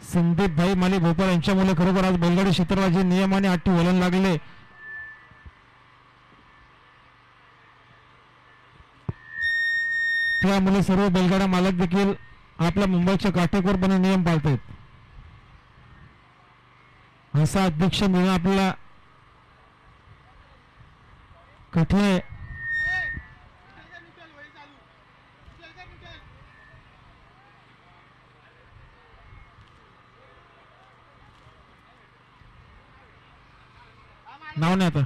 संदीप भाई माली भोपाळ यांच्यामुळे खरोखर आज बैलगाडी क्षेत्राला जे नियम आणि अटी वलन लागले त्यामुळे सर्व बैलगाडा मालक देखील आपल्या मुंबईच्या काटेकोरपणे नियम पाळतात. असा अध्यक्ष मिळून आपल्याला कठीण आहे. नाव नाही आता.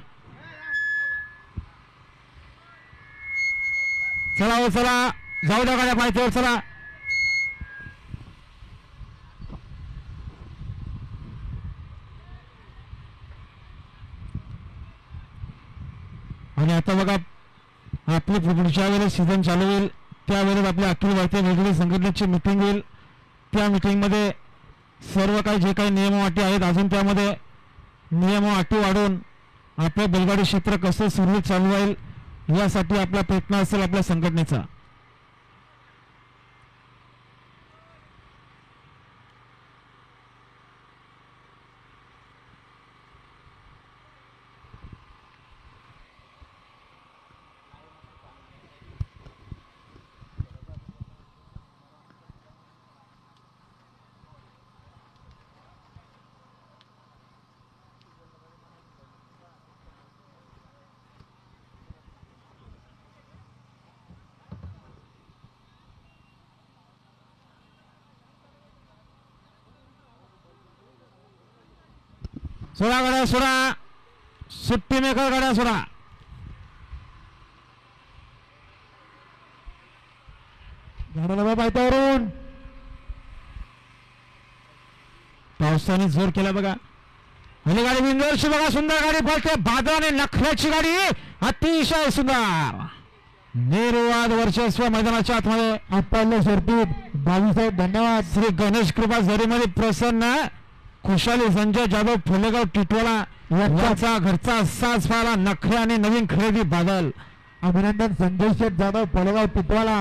चला हो चला जाऊ द्या गाड्या पाहिजे चला. आणि आता बघा आपली पुढच्या वेळेस सीझन चालू होईल त्यावेळेस आपल्या अखिल भारतीय बैलगाडी संघटनेची मीटिंग होईल. त्या मीटिंगमध्ये सर्व काही जे काही नियम अटी आहेत अजून त्यामध्ये नियम अटी वाढवून आपले बैलगाडी क्षेत्र कसं सुरळीत चालू राहील यासाठी आपला प्रयत्न असेल आपल्या संघटनेचा. सोडा गाड्या सोडा सुट्टी मेकर गाड्या सोडा. गाड्याला पायथ्यावरून पावसाने जोर केला बघा. आणि गाडी विंडोरची बघा सुंदर गाडी पळते बादल आणि नखऱ्याची गाडी अतिशय सुंदर निर्वाद वर्चस्व मैदानाच्या आतमध्ये आपल्या शर्तीत 22 साहेब धन्यवाद. श्री गणेश कृपा झरीमध्ये प्रसन्न खुशाली संजय जाधव फुलेगाव टिटवाला याचा घरचा साज पाला नखरे आणि नवीन खरेदी बादल. अभिनंदन संजय शेठ जाधव फुलेगाव टिटवाला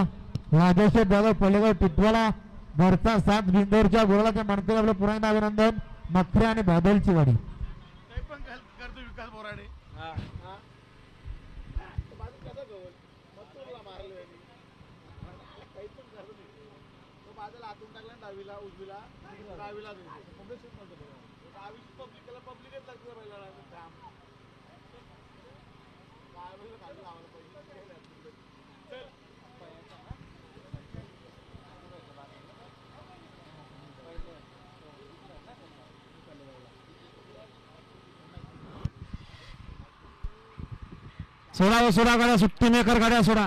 राजेश शेठ जाधव फुलेगाव टिटवाला घरचा साथ बिंदोरच्या गोळाच्या म्हणते आपलं पुन्हा अभिनंदन. नखरे आणि बादलची गाडी सोडा सोडा गाड्या सुट्टी मेकर गाड्या सोडा.